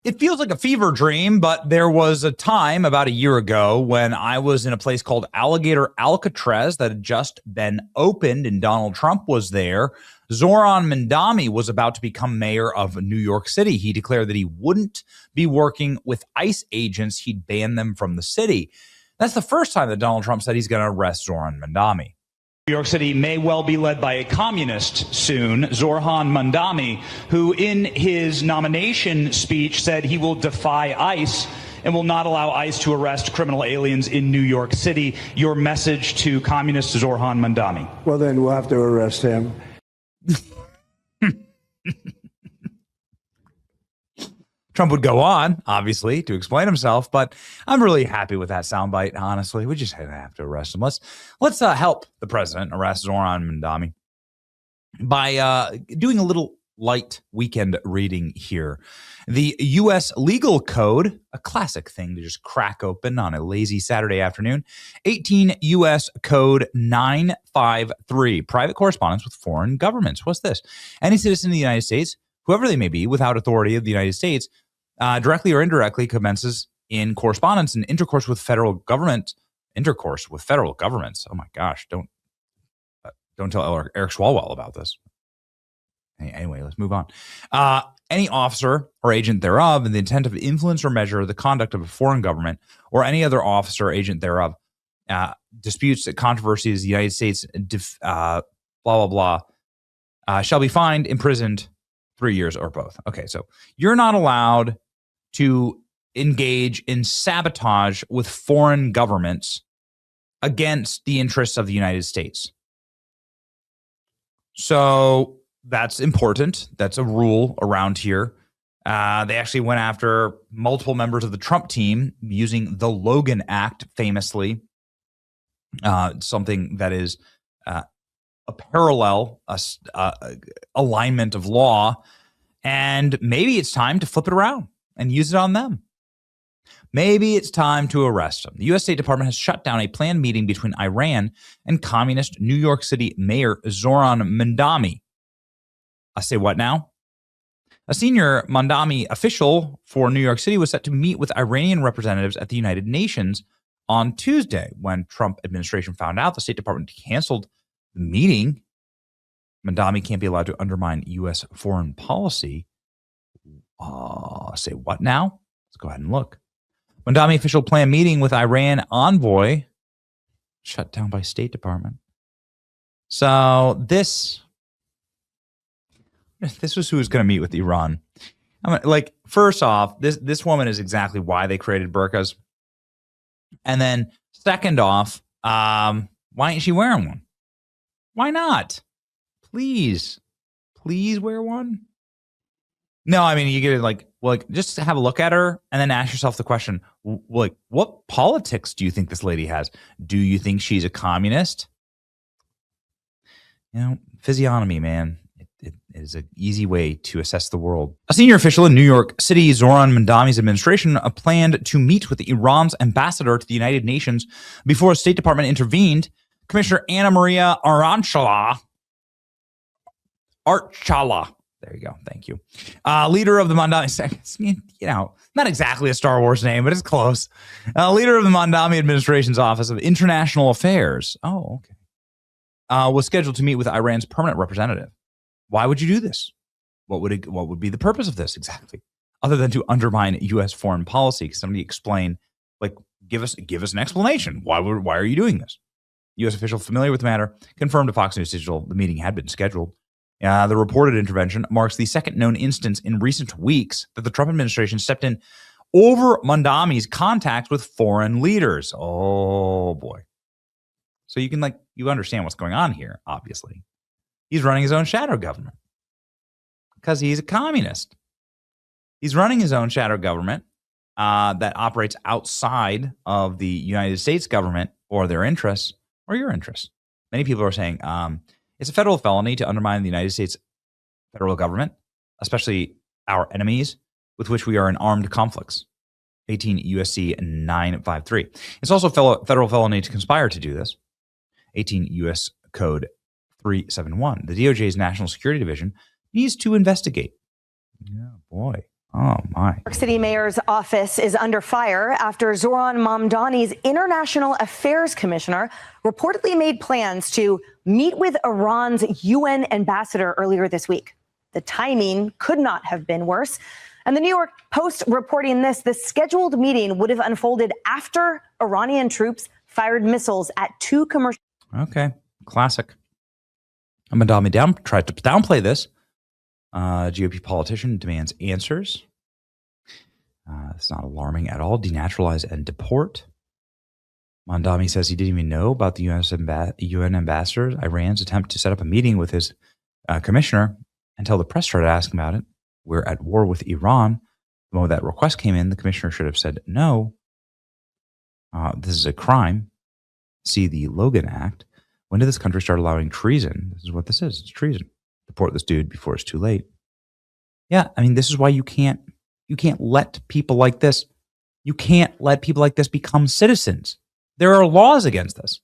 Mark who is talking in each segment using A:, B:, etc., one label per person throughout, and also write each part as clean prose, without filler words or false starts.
A: It feels like a fever dream, but there was a time about a year ago when I was in a place called Alligator Alcatraz that had just been opened and Donald Trump was there. Zoran Mamdani was about to become mayor of New York City. He declared that he wouldn't be working with ICE agents. He'd ban them from the city. That's the first time that Donald Trump said he's going to arrest Zoran Mamdani. New York City may well be led by a communist soon, Zoran Mamdani, who in his nomination speech said he will defy ICE and will not allow ICE to arrest criminal aliens in New York City. Your message to communist Zoran Mamdani?
B: Well, then we'll have to arrest him.
A: Trump would go on, obviously, to explain himself, but I'm really happy with that soundbite, honestly. We just have to arrest him. Let's help the president arrest Zoran Mamdani by doing a little light weekend reading here. The U.S. Legal Code, a classic thing to just crack open on a lazy Saturday afternoon, 18 U.S. Code 953, private correspondence with foreign governments. What's this? Any citizen of the United States, whoever they may be, without authority of the United States, directly or indirectly commences in correspondence and intercourse with federal governments. Oh my gosh, don't tell Eric Swalwell about this. Anyway, let's move on. Any officer or agent thereof in the intent of influence or measure the conduct of a foreign government or any other officer or agent thereof disputes that controversies the United States shall be fined, imprisoned 3 years or both. Okay, so you're not allowed to engage in sabotage with foreign governments against the interests of the United States. So that's important. That's a rule around here. They actually went after multiple members of the Trump team using the Logan Act, famously, something that is a parallel alignment of law. And maybe it's time to flip it around and use it on them. Maybe it's time to arrest them. The U.S. State Department has shut down a planned meeting between Iran and communist New York City Mayor Zoran Mamdani. I say what now? A senior Mamdani official for New York City was set to meet with Iranian representatives at the United Nations on Tuesday. When Trump administration found out the State Department canceled the meeting, Mamdani can't be allowed to undermine U.S. foreign policy. Say what now? Let's go ahead and look. Mamdani official planned meeting with Iran envoy shut down by State Department. So this was who was going to meet with Iran. First off, this woman is exactly why they created burqas. And then second off, why ain't she wearing one? Why not? Please wear one. No, I mean, you get it just have a look at her and then ask yourself the question, what politics do you think this lady has? Do you think she's a communist? Physiognomy, man. It is an easy way to assess the world. A senior official in New York City, Zoran Mamdani's administration, planned to meet with Iran's ambassador to the United Nations before the State Department intervened. Commissioner Anna Maria Archala. There you go. Thank you. Leader of the Mamdani, not exactly a Star Wars name, but it's close. Leader of the Mamdani administration's Office of International Affairs. Oh, okay. Was scheduled to meet with Iran's permanent representative. Why would you do this? What would be the purpose of this exactly? Other than to undermine U.S. foreign policy? Can somebody explain, give us an explanation. Why are you doing this? U.S. official familiar with the matter confirmed to Fox News Digital the meeting had been scheduled. The reported intervention marks the second known instance in recent weeks that the Trump administration stepped in over Mamdani's contacts with foreign leaders. Oh, boy. So you understand what's going on here, obviously. He's running his own shadow government because he's a communist. He's running his own shadow government that operates outside of the United States government or their interests or your interests. Many people are saying it's a federal felony to undermine the United States federal government, especially our enemies with which we are in armed conflicts. 18 U.S.C. 953. It's also a federal felony to conspire to do this. 18 U.S. Code 371. The DOJ's National Security Division needs to investigate. Yeah, boy. Oh, my.
C: New York City Mayor's office is under fire after Zoran Mamdani's International Affairs Commissioner reportedly made plans to meet with Iran's UN ambassador earlier this week. The timing could not have been worse. And the New York Post reporting this, the scheduled meeting would have unfolded after Iranian troops fired missiles at two commercial.
A: Okay, classic. Mamdani tried to downplay this. GOP politician demands answers. It's not alarming at all. Denaturalize and deport. Mamdani says he didn't even know about the UN ambassador, Iran's attempt to set up a meeting with his commissioner until the press started asking about it. We're at war with Iran. The moment that request came in, the commissioner should have said, no, this is a crime. See the Logan Act. When did this country start allowing treason? This is what this is. It's treason. Deport this dude before it's too late. Yeah, I mean, this is why you can't let people like this. You can't let people like this become citizens. There are laws against this.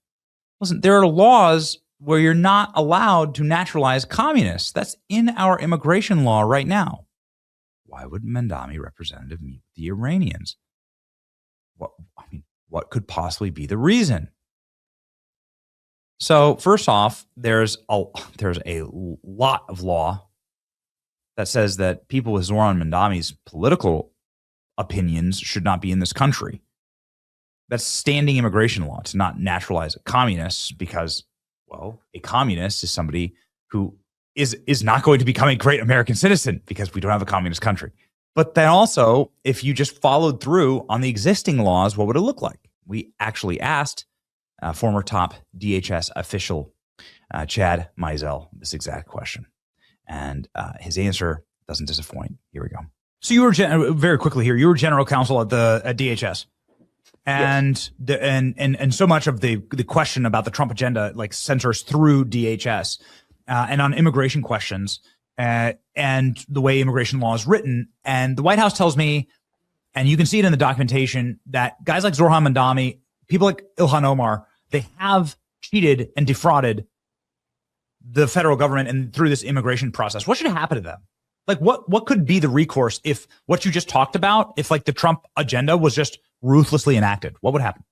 A: Listen, there are laws where you're not allowed to naturalize communists. That's in our immigration law right now. Why would Mamdani representative meet with the Iranians? What could possibly be the reason? So first off, there's a lot of law that says that people with Zoran Mamdani's political opinions should not be in this country. That's standing immigration law to not naturalize communists because, well, a communist is somebody who is not going to become a great American citizen because we don't have a communist country. But then also, if you just followed through on the existing laws, what would it look like? We actually asked former top DHS official Chad Mizell this exact question. And his answer doesn't disappoint. Here we go. So you were very quickly here. You were general counsel at DHS, and yes. and so much of the question about the Trump agenda like centers through DHS and on immigration questions and the way immigration law is written. And the White House tells me, and you can see it in the documentation, that guys like Zoran Mamdani, people like Ilhan Omar, they have cheated and defrauded the federal government and through this immigration process. What should happen to them? Like what could be the recourse if what you just talked about, if like the Trump agenda was just ruthlessly enacted? What would happen?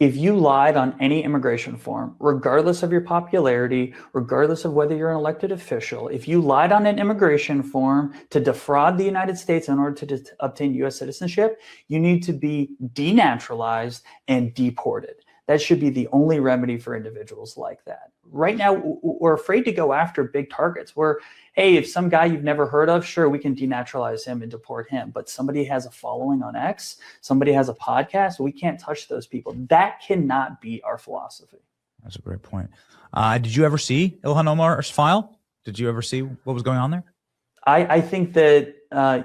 D: If you lied on any immigration form, regardless of your popularity, regardless of whether you're an elected official, if you lied on an immigration form to defraud the United States in order to obtain U.S. citizenship, you need to be denaturalized and deported. That should be the only remedy for individuals like that. Right now, we're afraid to go after big targets. Hey, if some guy you've never heard of, sure, we can denaturalize him and deport him. But somebody has a following on X, somebody has a podcast, we can't touch those people. That cannot be our philosophy.
A: That's a great point. Did you ever see Ilhan Omar's file? Did you ever see what was going on there?
D: I think that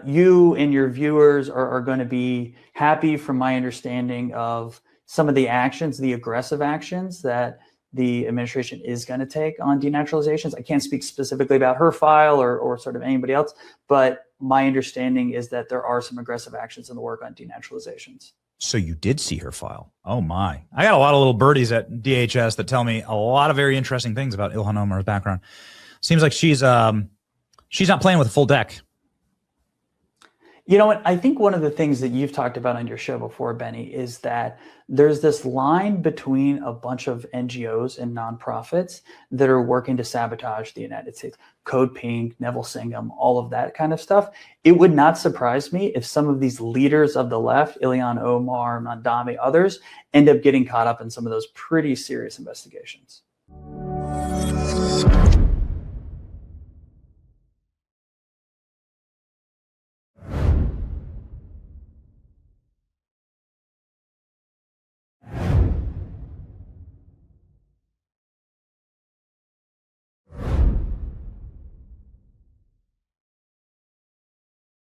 D: you and your viewers are going to be happy from my understanding of some of the actions, the aggressive actions that the administration is going to take on denaturalizations. I can't speak specifically about her file or sort of anybody else, but my understanding is that there are some aggressive actions in the work on denaturalizations.
A: So you did see her file. Oh my. I got a lot of little birdies at DHS that tell me a lot of very interesting things about Ilhan Omar's background. Seems like she's not playing with a full deck.
D: You know what? I think one of the things that you've talked about on your show before, Benny, is that there's this line between a bunch of NGOs and nonprofits that are working to sabotage the United States. Code Pink, Neville Singham, all of that kind of stuff. It would not surprise me if some of these leaders of the left, Ilhan Omar, Mamdani, others, end up getting caught up in some of those pretty serious investigations.